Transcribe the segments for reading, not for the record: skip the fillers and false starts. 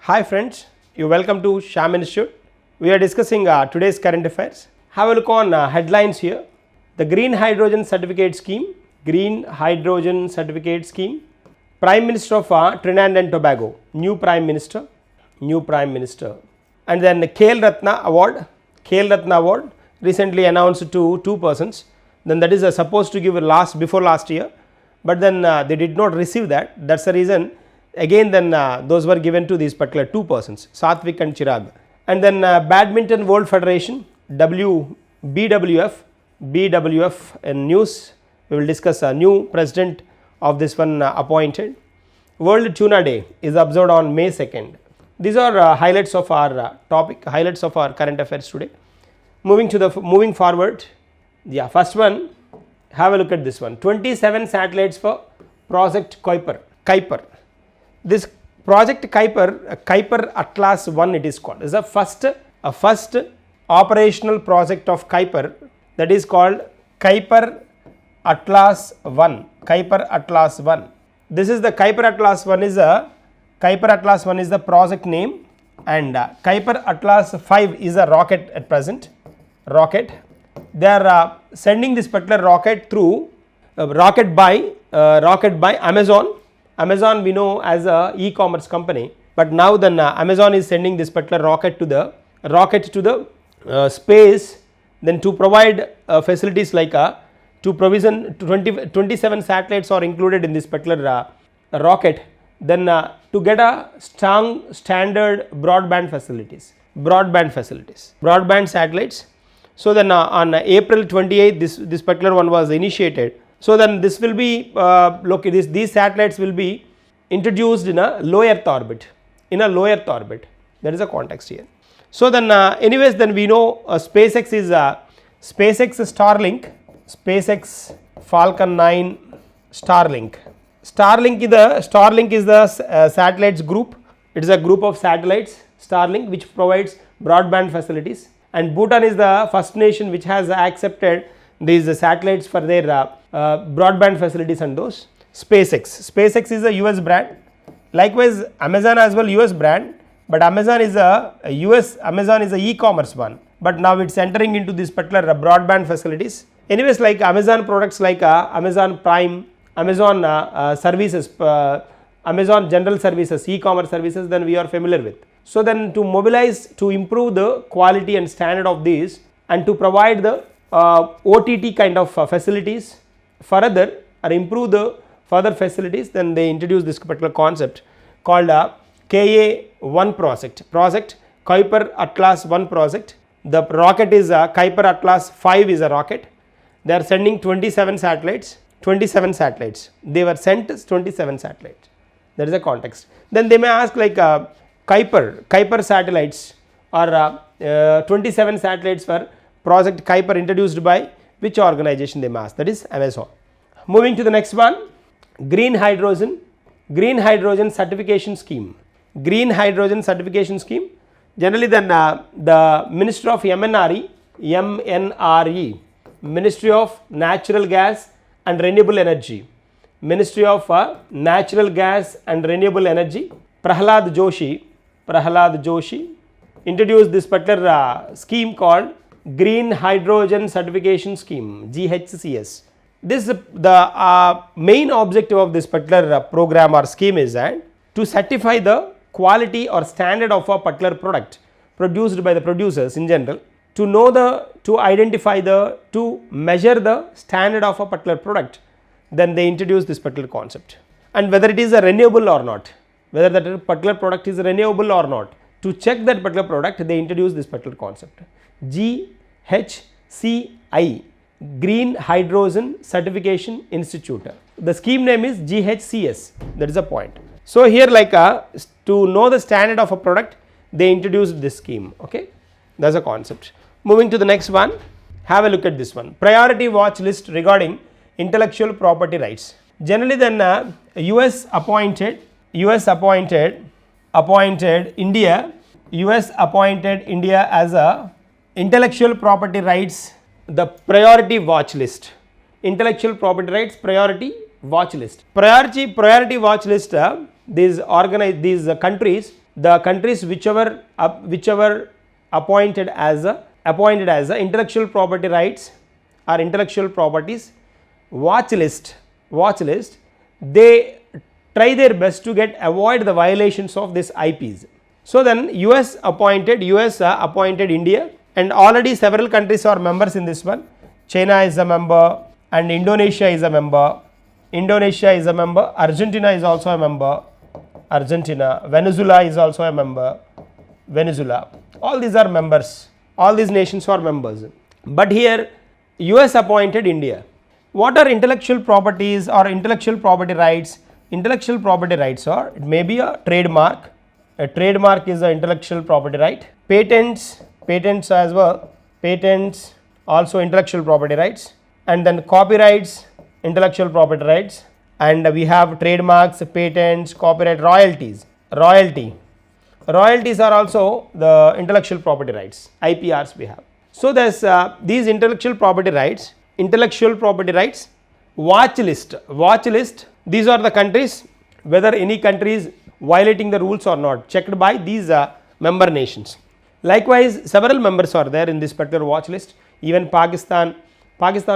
Hi friends, you welcome to Shyam Institute. We are discussing today's current affairs. Have a look on headlines here. The Green Hydrogen Certificate Scheme, Prime Minister of Trinidad and Tobago, new Prime Minister. And then the Khel Ratna Award, recently announced to two persons. Then that is supposed to give before last year, but then they did not receive that. That's the reason. Again then those were given to these particular two persons, Satvik and Chirag. And then Badminton World Federation, BWF in news. We will discuss a new president of this one appointed. World Tuna Day is observed on May 2nd. These are highlights of our topic, highlights of our current affairs today. Moving forward, first one, have a look at this one. 27 satellites for Project Kuiper. This Project Kuiper Atlas 1 it is called. It is a first operational project of Kuiper, that is called Kuiper Atlas 1. This is the Kuiper Atlas 1 is the project name, and Kuiper Atlas 5 is a rocket at present. They are sending this particular rocket through rocket by Amazon. We know as a e-commerce company, but now then Amazon is sending this particular rocket to the space, then to provide facilities like to provision 27 satellites are included in this particular rocket, then to get a strong standard broadband satellites. So then on April 28th this particular one was initiated. So then this will be these satellites will be introduced in a low Earth orbit. That is a context here. So then anyways, then we know SpaceX is SpaceX Falcon 9 Starlink is the satellites group. It is a group of satellites, Starlink, which provides broadband facilities, and Bhutan is the first nation which has accepted these satellites for their broadband facilities. And those SpaceX is a US brand, likewise Amazon as well US brand, but Amazon is a e-commerce one, but now it's entering into this particular broadband facilities. Anyways, like Amazon products like Amazon Prime, Amazon services, Amazon general services, e-commerce services, then we are familiar with. So then to mobilize, to improve the quality and standard of these, and to provide the OTT kind of facilities further or improve the further facilities, then they introduce this particular concept called KA1 project Kuiper Atlas 1 project. The rocket is Kuiper Atlas 5 is a rocket. They are sending 27 satellites. They were sent 27 satellites. That is a context. Then they may ask like Kuiper satellites or 27 satellites for Project Kuiper introduced by which organization, they may ask, that is Amazon. Moving to the next one, Green Hydrogen Certification Scheme. Generally then the Ministry of MNRE, Ministry of Natural Gas and Renewable Energy, Prahlad Joshi introduced this particular scheme called Green Hydrogen Certification Scheme, GHCS. This the main objective of this particular program or scheme is that to certify the quality or standard of a particular product produced by the producers in general, to measure the standard of a particular product. Then they introduce this particular concept, and whether it is a renewable or not, whether that particular product is renewable or not, to check that particular product, they introduce this particular concept, GHCI, Green Hydrogen Certification Institute. The scheme name is GHCS, that is the point. So here like to know the standard of a product, they introduced this scheme, okay, that's a concept. Moving to the next one, have a look at this one, priority watch list regarding intellectual property rights. Generally then US appointed India as a intellectual property rights, the priority watch list, intellectual property rights priority watch list. Priority watch list these countries, the countries whichever appointed as a intellectual property rights or intellectual properties watch list, they try their best to avoid the violations of this IPs. So then US appointed India, and already several countries are members in this one. China is a member and Indonesia is a member. Argentina is also a member. Venezuela is also a member. All these are members. All these nations are members. But here US appointed India. What are intellectual properties or intellectual property rights? Intellectual property rights are, it may be a trademark. A trademark is an intellectual property right. Patents as well. Patents also intellectual property rights. And then copyrights, intellectual property rights. And we have trademarks, patents, copyright, royalties. Royalties are also the intellectual property rights, IPRs we have. So there's these intellectual property rights, watch list. These are the countries, whether any country is violating the rules or not, checked by these member nations. Likewise, several members are there in this particular watch list. Even Pakistan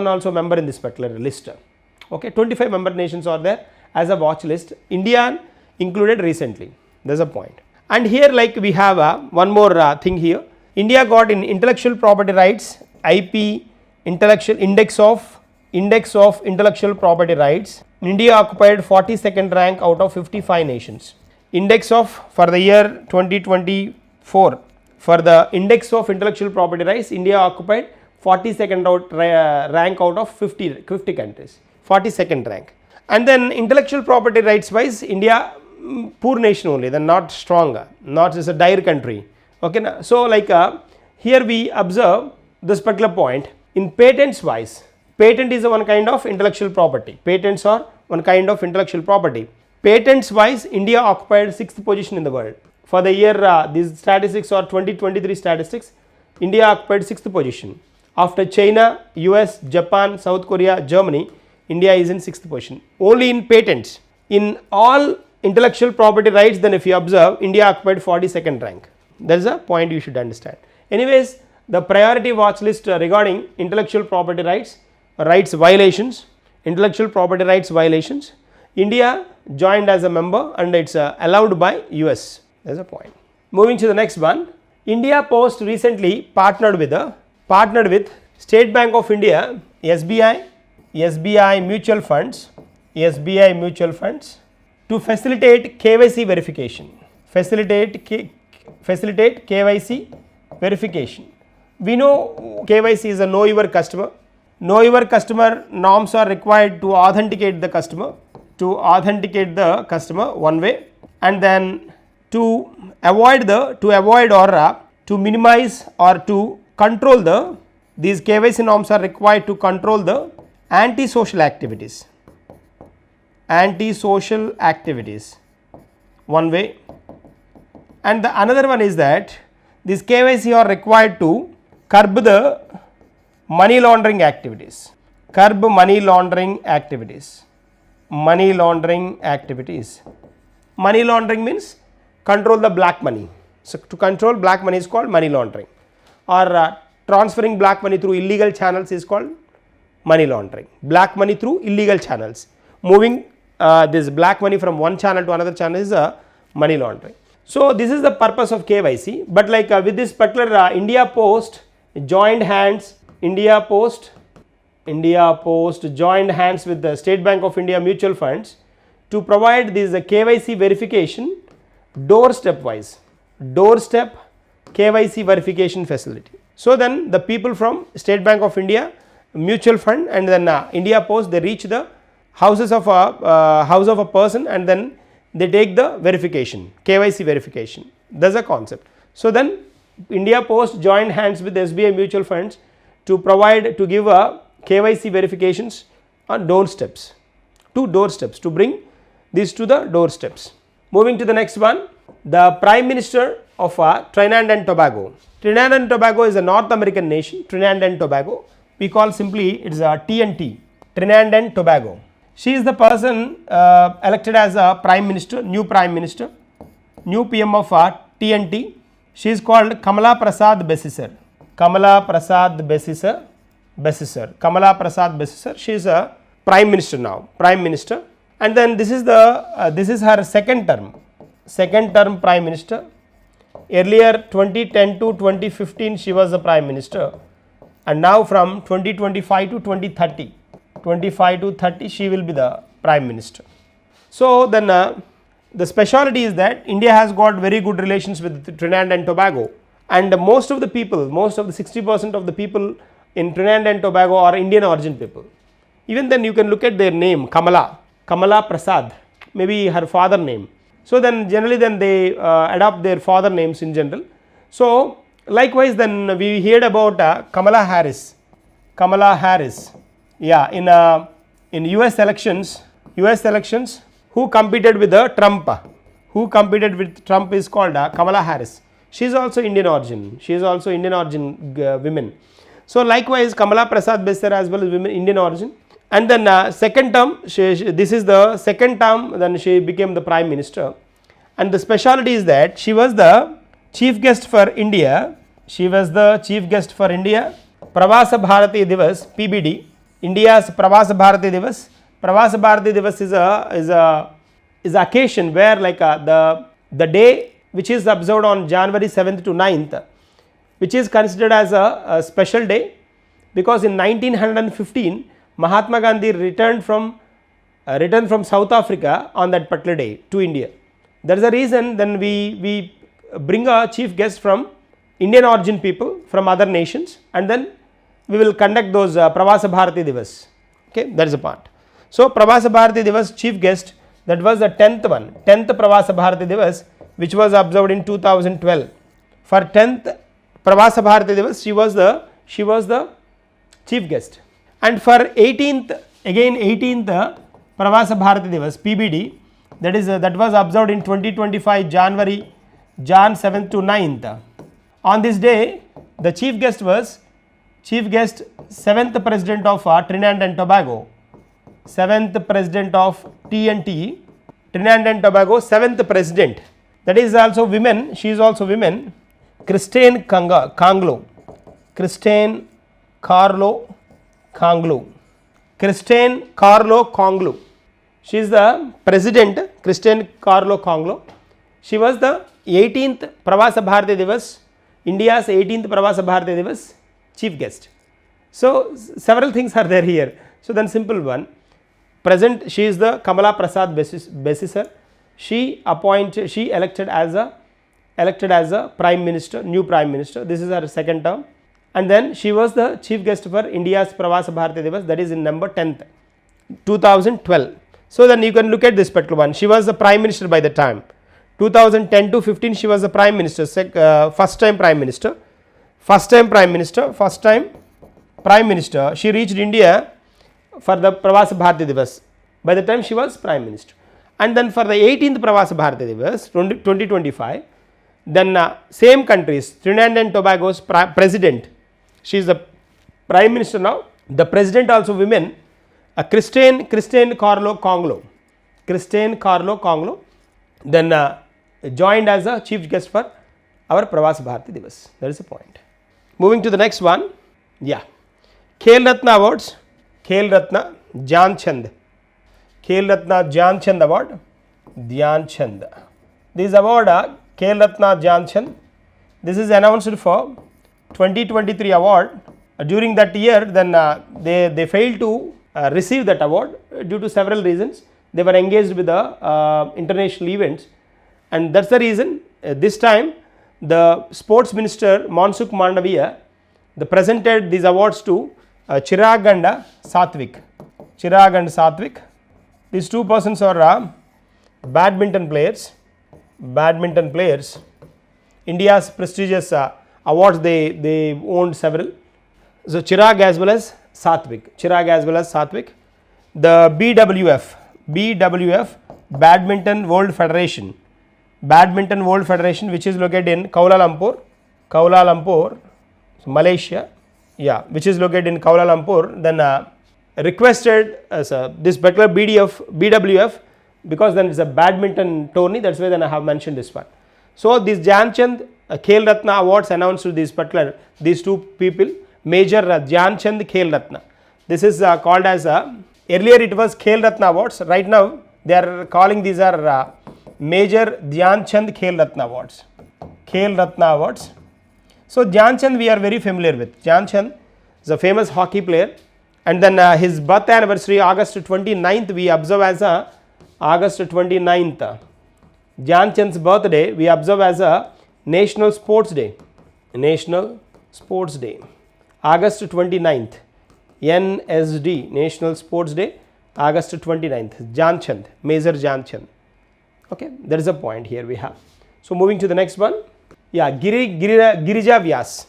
also member in this particular list. Okay, 25 member nations are there as a watch list. India included recently. There's a point. And here, like, we have one more thing here. India got in intellectual property rights, IP intellectual index of intellectual property rights. India occupied 42nd rank out of 55 nations. Index of, for the year 2024, for the index of intellectual property rights, India occupied 42nd rank out of 50 countries. 42nd rank. And then intellectual property rights wise, India poor nation only, then not strong, not as a dire country. Okay, so like here we observe this particular point. In patents wise, patent is one kind of intellectual property. Patents are one kind of intellectual property. Patents wise, India occupied 6th position in the world. For the year, these statistics are 2023 statistics, India occupied 6th position. After China, US, Japan, South Korea, Germany, India is in 6th position. Only in patents. In all intellectual property rights, then if you observe, India occupied 42nd rank. That is a point you should understand. Anyways, the priority watch list regarding intellectual property rights violations, India joined as a member and it's allowed by US. That's a point. Moving to the next one, India Post recently partnered with State Bank of India, SBI mutual funds to facilitate KYC verification. Facilitate KYC verification. We know KYC is a know your customer. Know your customer norms are required to authenticate the customer one way, and then to avoid or to minimize or to control these KYC norms are required to control the antisocial activities one way, and the another one is that these KYC are required to curb the money laundering activities. Money laundering means control the black money. So to control black money is called money laundering, or transferring black money through illegal channels is called money laundering. Black money through illegal channels, moving this black money from one channel to another channel is money laundering. So this is the purpose of KYC. But like with this particular India Post joined hands with the State Bank of India mutual funds to provide this KYC verification doorstep KYC verification facility. So then the people from State Bank of India mutual fund and then India Post, they reach the house of a person and then they take the verification, KYC verification. That's a concept. So then India Post joined hands with SBI mutual funds to give KYC verifications on doorsteps, to bring these to the doorsteps. Moving to the next one, the Prime Minister of Trinidad and Tobago. Trinidad and Tobago is a North American nation. Trinidad and Tobago, we call simply it's a TNT, Trinidad and Tobago. She is the person elected as a prime minister, new PM of TNT. She is called Kamala Prasad Besisar. Kamala Prasad Besisar. She is a prime minister now, and then this is her second term prime minister. Earlier 2010 to 2015 she was the prime minister, and now from 2025 to 2030 she will be the prime minister. So then the speciality is that India has got very good relations with Trinidad and Tobago, and most of the 60% of the people in Trinidad and Tobago are Indian origin people. Even then you can look at their name, Kamala Prasad, maybe her father name. So then generally they adopt their father names in general. So likewise then we heard about Kamala Harris. Yeah, in US elections, who competed with Trump is called Kamala Harris. She is also Indian origin. Women. So likewise Kamala Prasad Besisar as well as women Indian origin. And then second term, this is the second term, then she became the prime minister. And the speciality is that she was the chief guest for India. Pravasa Bharati Divas, PBD, India's Pravasa Bharati Divas. Pravasa Bharati Divas is a occasion where like the day which is observed on January 7th to 9th, which is considered as a special day, because in 1915 Mahatma Gandhi returned from South Africa on that particular day to India. That is the reason then we bring a chief guest from Indian origin people from other nations, and then we will conduct those Pravasa Bharati Divas. Okay, that is a part. So Pravasa Bharati Divas chief guest, that was the 10th Pravasa Bharati Divas, which was observed in 2012. For 10th Pravasa Bharati Divas she was the chief guest. And for 18th Pravasa Bharati Divas, PBD, that was observed in 2025 Jan 7th to 9th. On this day the chief guest 7th President of Trinidad and Tobago, 7th President of TNT, Trinidad and Tobago, 7th President. That is also women, she is also women, Christine Carlo Conglo. She is the president, Christine Carlo Conglo. She was the 18th Pravasa Bharati Divas, India's 18th Pravasa Bharati Divas chief guest. So several things are there here. So then simple one, present she is the Kamala Prasad Besisar. She elected as a prime minister, new prime minister. This is her second term. And then she was the chief guest for India's Pravasa Bharati Divas, that is in number 10th, 2012. So then you can look at this particular one. She was the prime minister by the time. 2010 to 15 she was the prime minister, first time prime minister. She reached India for the Pravasa Bharati Divas by the time she was prime minister. And then for the 18th Pravasa Bharati Divas 2025, then same countries, Trinidad and Tobago's president, she is the prime minister now. The president also women, Christine Carlo Conglo, then joined as a chief guest for our Pravasa Bharati Divas. That is the point. Moving to the next one, yeah, Khel Ratna awards, Khel Ratna Dhyan Chand award, This award, Khel Ratna Dhyan Chand, this is announced for 2023 award. During that year, then they failed to receive that award due to several reasons. They were engaged with the international events, and that's the reason this time the sports minister Mansukh Mandaviya presented these awards to Chirag and Satvik. These two persons are badminton players. India's prestigious awards, they owned several. So Chirag as well as Satvik. The BWF, Badminton World Federation, which is located in Kuala Lumpur, Malaysia, which is located in Kuala Lumpur. Then requested this particular BWF, because then it's a badminton tourney, that's why then I have mentioned this one. So this Dhyanchand Khel Ratna awards announced to these two people, Major Dhyanchand Khel Ratna. This is called as earlier it was Khel Ratna awards, right now they are calling these are Major Dhyanchand Khel Ratna awards. Khel Ratna awards. So Dhyanchand we are very familiar with. Dhyanchand is a famous hockey player, and then his birth anniversary August 29th we observe as August 29th. Dhyanchand's birthday we observe as a National Sports Day. National Sports Day. August 29th. NSD, National Sports Day, August 29th. Dhyanchand, Major Dhyanchand. Okay, there is a point here we have. So moving to the next one. Yeah, Girija Vyas.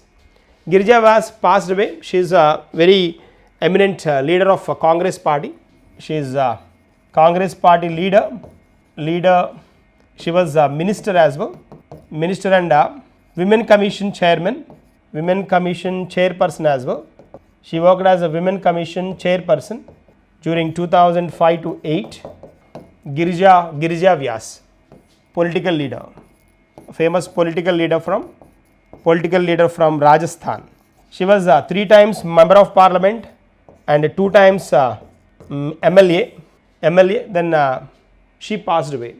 Girija Vyas passed away. She is a very eminent leader of Congress party. She is a Congress party leader. She was a minister as well. Minister and Women Commission chairman, Women Commission chairperson as well. She worked as a Women Commission chairperson during 2005 to 8. Girija Vyas, political leader, famous political leader from Rajasthan. She was 3 times member of parliament and 2 times MLA. Then she passed away.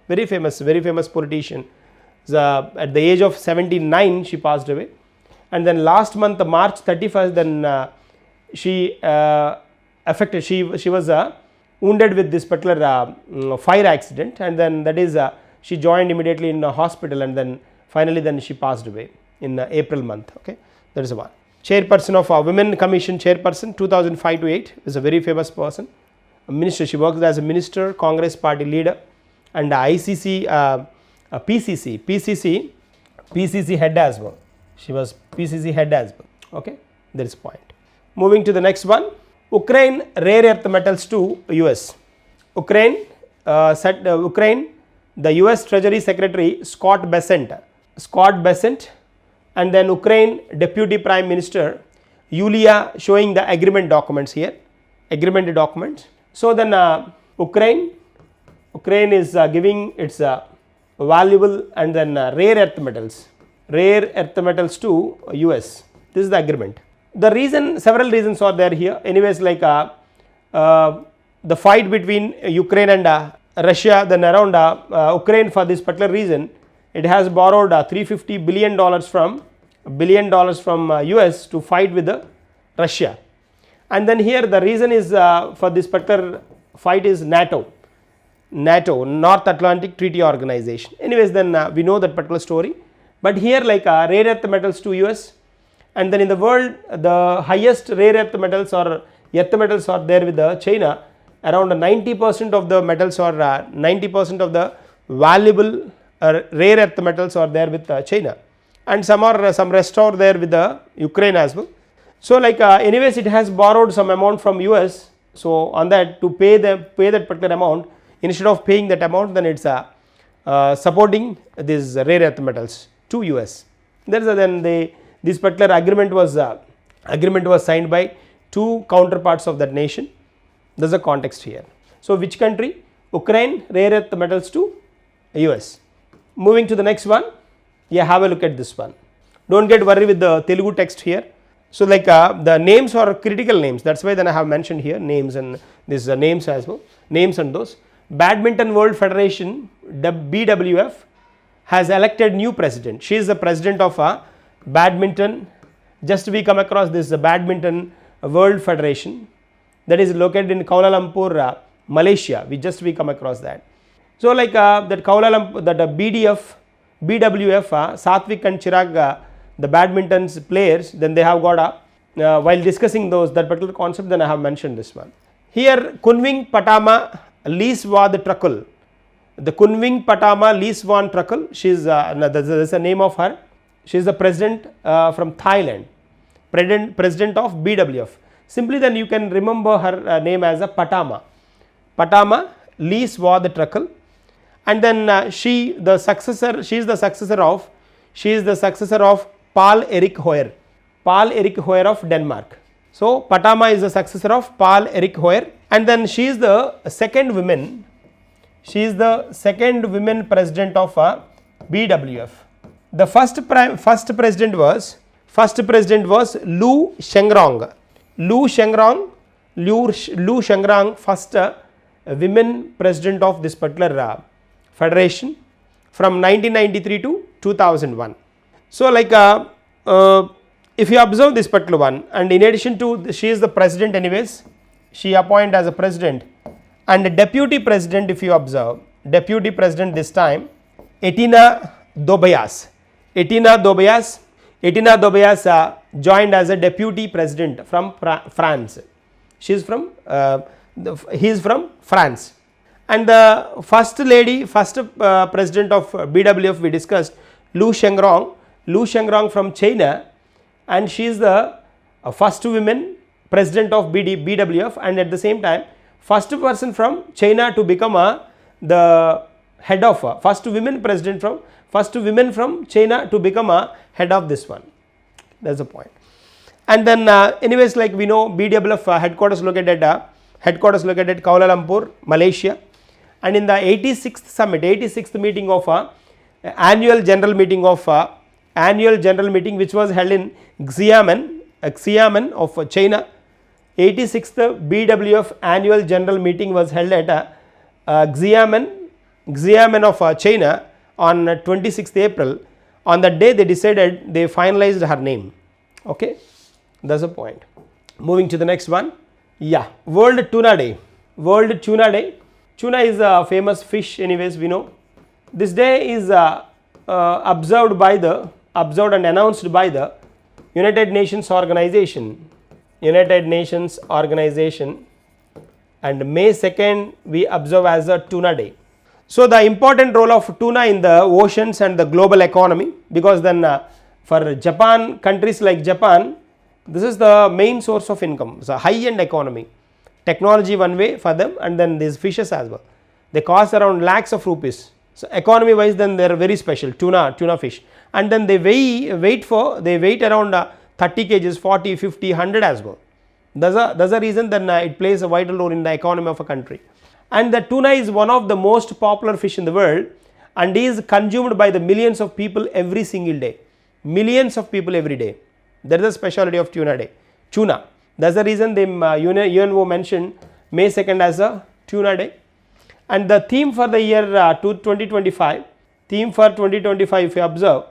Very famous politician. At the age of 79 she passed away, and then last month March 31st then she was wounded with this particular fire accident, and then that is she joined immediately in a hospital, and then finally then she passed away in April month. Okay, that is one. Chairperson of Women Commission chairperson 2005 to 8 is a very famous person. A minister, she worked as a minister, Congress party leader, and ICC PCC head as well. She was PCC head as well. Okay, there is point. Moving to the next one. Ukraine rare earth metals to US. Ukraine, the US Treasury Secretary Scott Bessent, and then Ukraine Deputy Prime Minister Yulia, showing the agreement documents here. Agreement documents. So then Ukraine is giving its valuable and then rare earth metals to US. This is the agreement. The reason, several reasons are there here. Anyways, like the fight between Ukraine and Russia, then around Ukraine, for this particular reason, it has borrowed $350 billion from US to fight with Russia. And then here the reason is for this particular fight is NATO, North Atlantic Treaty Organization. Anyways, then we know that particular story. But here like rare earth metals to US, and then in the world the highest rare earth metals or earth metals are there with China. Around 90% of the metals or 90% of the valuable rare earth metals are there with China, and some rest are there with the Ukraine as well. So like anyways, it has borrowed some amount from US. So on that, to pay that particular amount, instead of paying that amount, then it's supporting these rare earth metals to US. There is then this particular agreement was signed by 2 counterparts of that nation. There is a context here. So which country? Ukraine rare earth metals to US. Moving to the next one. Yeah, have a look at this one. Don't get worried with the Telugu text here. So like the names are critical names. That's why then I have mentioned here names, and this names as well. Names and those. Badminton World Federation, the BWF, has elected new president. She is the president of badminton. Just we come across this Badminton World Federation that is located in Kuala Lumpur, Malaysia. We come across that. So like that Kuala Lumpur, that BWF, Satvik and Chirag, the badminton players, then they have got while discussing that particular concept, then I have mentioned this one. Here Kunwing Patama Leeswad Truckle. The Kunwing Patama Leeswan Truckle, she is that's the name of her. She is the president from Thailand, president of BWF. Simply then you can remember her name as a Patama Leeswad Truckle, and then she is the successor of Paul Erik Hoyer of Denmark. So Patama is the successor of Paul Eric Hoyer, and then she is the second woman. She is the second women president of BWF. The first president was Lu Shengrong. Lu Shengrong, first women president of this particular federation from 1993 to 2001. So like if you observe this particular one, and in addition to she is the president anyways, she appointed as a president, and the deputy president, if you observe, deputy president this time Etina Dobayas joined as a deputy president from France. She is from he is from France. And the first president of BWF we discussed, Lu Shengrong from China, and she is the first woman president of BWF, and at the same time first person from China to become the head of first women from China to become a head of this one. That's the point. And then anyways, like we know, BWF headquarters located at Kuala Lumpur, Malaysia, and in the 86th meeting of annual general meeting which was held in Xiamen of China. 86th BWF annual general meeting was held at Xiamen of China on 26th April. On that day they finalized her name. Okay, that's the point. Moving to the next one. Yeah, World Tuna Day. Tuna is a famous fish anyways, we know. This day is observed and announced by the United Nations organization, and May 2nd we observe as a Tuna Day. So the important role of tuna in the oceans and the global economy, because then for Japan, countries like Japan, this is the main source of income. It's a high-end economy. Technology one way for them, and then these fishes as well. They cost around lakhs of rupees. So economy wise, then they are very special, tuna fish. And then they weight around 30 kgs, 40, 50, 100 as well. That's the reason then it plays a vital role in the economy of a country. And the tuna is one of the most popular fish in the world, and is consumed by the millions of people every single day. Millions of people every day. That is the specialty of Tuna. That's the reason the UNO mentioned May 2nd as a Tuna Day. And the theme for the year 2025, if you observe,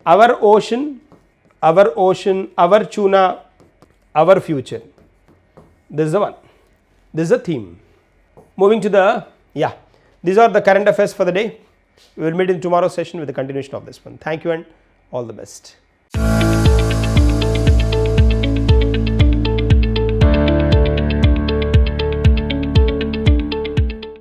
our ocean, our tuna, our future. This is the one. This is the theme. Moving to these are the current affairs for the day. We will meet in tomorrow's session with the continuation of this one. Thank you and all the best.